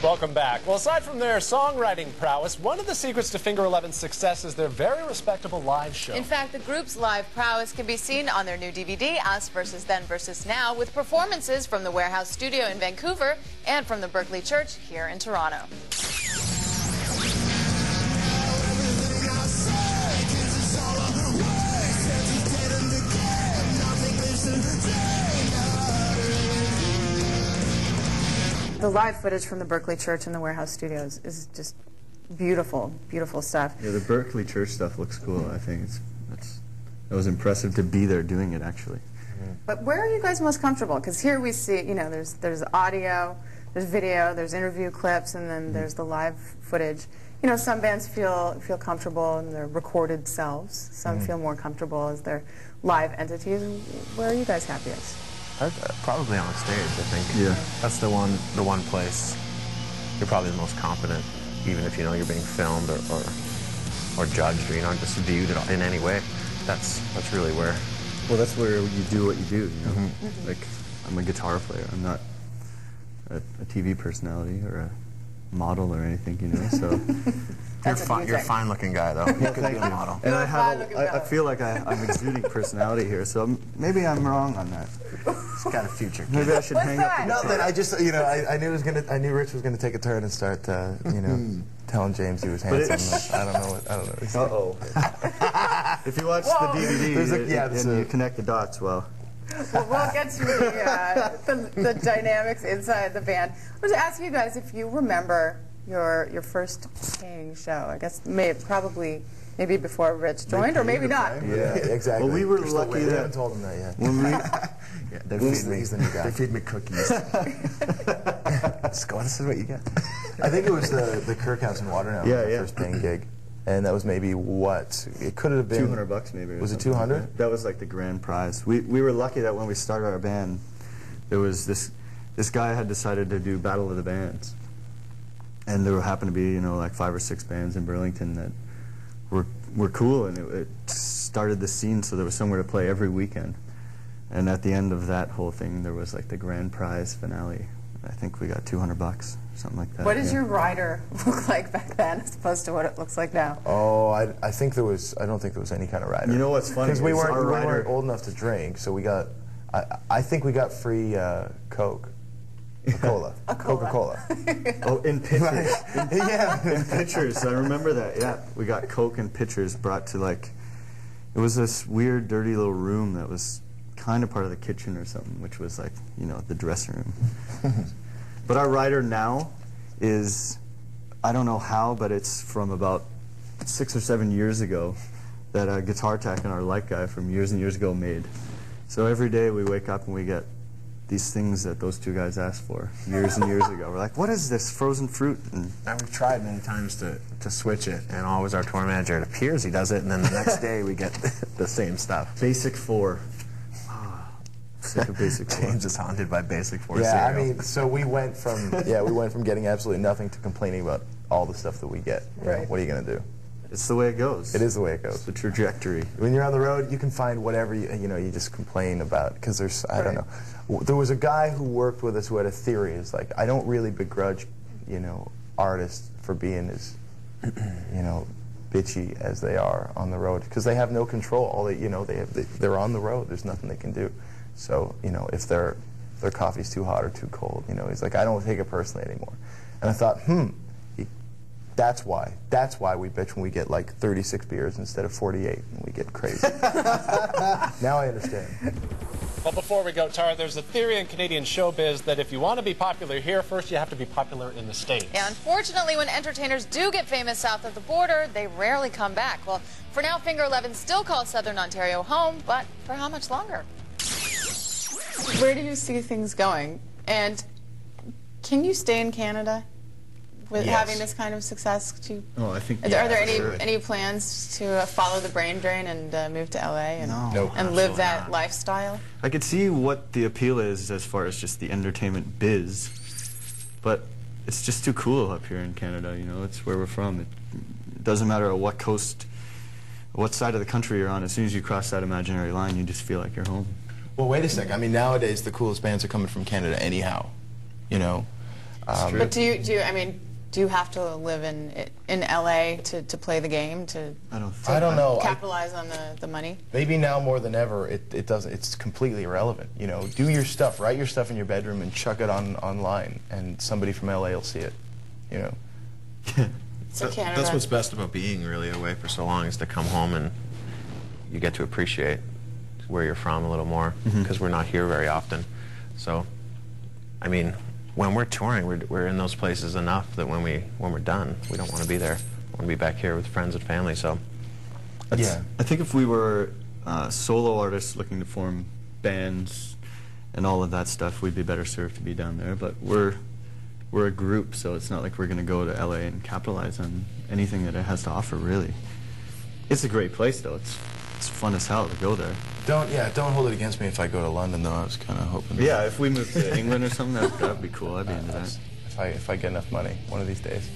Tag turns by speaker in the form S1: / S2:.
S1: Welcome back. Well, aside from their songwriting prowess, one of the secrets to Finger Eleven's success is their very respectable live show.
S2: In fact, the group's live prowess can be seen on their new DVD, Us Versus Then Versus Now, with performances from the Warehouse Studio in Vancouver and from the Berkeley Church here in Toronto. The live footage from the Berkeley Church and the Warehouse Studios is just beautiful, beautiful stuff.
S3: Yeah, the Berkeley Church stuff looks cool. I think it was impressive to be there doing it, actually.
S2: But where are you guys most comfortable? Because here we see, you know, there's audio, there's video, there's interview clips, and then there's the live footage. You know, some bands feel comfortable in their recorded selves. Some feel more comfortable as their live entities. Where are you guys happiest?
S4: Probably on stage, I think.
S3: Yeah.
S4: That's the one place you're probably the most confident, even if you know you're being filmed or judged, or you're not just viewed in any way. That's really where.
S3: Well, that's where you do what you do, you know? Like, I'm a guitar player. I'm not a TV personality or a model or anything, you know, so...
S4: You're a fine-looking guy, though. You could be a model.
S3: And I feel like I'm exuding personality here, so maybe I'm wrong on that.
S4: It's got a future.
S3: Maybe I should hang up the
S5: Nothing. I just, you know, I knew Rich was gonna take a turn and start, you know, telling James he was handsome. I don't know.
S3: Uh-oh. If you watch the DVD and you connect the dots, well...
S2: Well, we'll get to the dynamics inside the band. I was asking you guys if you remember your first paying show. I guess maybe before Rich joined, or maybe not.
S5: Yeah, exactly.
S3: Well, we were lucky that...
S5: We haven't told him that yet.
S3: When we...
S5: Yeah, he's the new guy.
S4: They feed me cookies.
S5: Just go on, this is what you get. I think it was the Kirk House in Watertown, the first paying gig. And that was maybe what? It could have been...
S3: $200 maybe.
S5: Was it 200?
S3: That was like the grand prize. We were lucky that when we started our band, there was this guy had decided to do Battle of the Bands. And there happened to be, you know, like 5 or 6 bands in Burlington that were cool, and it started the scene, so there was somewhere to play every weekend. And at the end of that whole thing, there was like the grand prize finale. I think we got $200, something like that.
S2: What did your rider look like back then, as opposed to what it looks like now?
S5: Oh, I don't think there was any kind of rider.
S3: You know what's funny?
S5: Because we weren't old enough to drink, so we got, I think we got free Coke. Coca-Cola.
S3: Oh, in pitchers.
S5: Yeah.
S3: In pitchers. I remember that, yeah. We got Coke in pitchers brought to, like, it was this weird, dirty little room that was kind of part of the kitchen or something, which was like, you know, the dressing room. But our rider now is, I don't know how, but it's from about 6 or 7 years ago that a guitar tech and our light guy from years and years ago made. So every day we wake up and we get these things that those two guys asked for years and years ago. We're like, what is this frozen fruit? And
S4: we've tried many times to switch it, and always our tour manager, it appears he does it, and then the next day we get the same stuff.
S3: Basic 4. Sick of Basic 4.
S4: James is haunted by Basic 4
S5: Yeah,
S4: cereal.
S5: I mean, so we went from getting absolutely nothing to complaining about all the stuff that we get. You know, what are you going to do?
S3: It's the way it goes.
S5: It is the way it goes.
S3: It's the trajectory.
S5: When you're on the road, you can find whatever you know. You just complain about because there's I don't know. There was a guy who worked with us who had a theory. It's like, I don't really begrudge, you know, artists for being as, you know, bitchy as they are on the road because they have no control. All they, you know, they're on the road. There's nothing they can do. So, you know, if their coffee's too hot or too cold, you know, he's like, I don't take it personally anymore. And I thought, that's why we bitch when we get like 36 beers instead of 48 and we get crazy. Now I understand.
S1: Well, before we go, Tara, there's a theory in Canadian showbiz that if you want to be popular here, first you have to be popular in the States.
S2: Yeah, unfortunately, when entertainers do get famous south of the border, they rarely come back. Well, for now, Finger Eleven still calls Southern Ontario home, but for how much longer? Where do you see things going? And can you stay in Canada with having this kind of success?
S3: I think.
S2: Are there any plans to follow the brain drain and move to LA and live that lifestyle?
S3: I could see what the appeal is as far as just the entertainment biz, but it's just too cool up here in Canada. You know, it's where we're from. It doesn't matter what coast, what side of the country you're on. As soon as you cross that imaginary line, you just feel like you're home.
S5: Well, wait a sec. I mean, nowadays the coolest bands are coming from Canada anyhow. You know,
S2: But do you? I mean, do you have to live in LA to play the game to?
S5: I don't know.
S2: Capitalize on the money.
S5: Maybe now more than ever, it doesn't. It's completely irrelevant. You know, do your stuff, write your stuff in your bedroom, and chuck it online, and somebody from LA will see it. You know.
S2: So Canada.
S4: That's what's best about being really away for so long, is to come home and you get to appreciate where you're from a little more, because we're not here very often. So, I mean, when we're touring, we're in those places enough that when we're done, we don't want to be there. We want to be back here with friends and family. So,
S3: I think if we were solo artists looking to form bands and all of that stuff, we'd be better served to be down there. But we're a group, so it's not like we're going to go to LA and capitalize on anything that it has to offer, really. It's a great place, though. It's fun as hell to go there.
S5: Don't hold it against me if I go to London, though. I was kind of hoping.
S3: Yeah, if we moved to England or something, that'd be cool. I'd be into that.
S5: If I get enough money one of these days.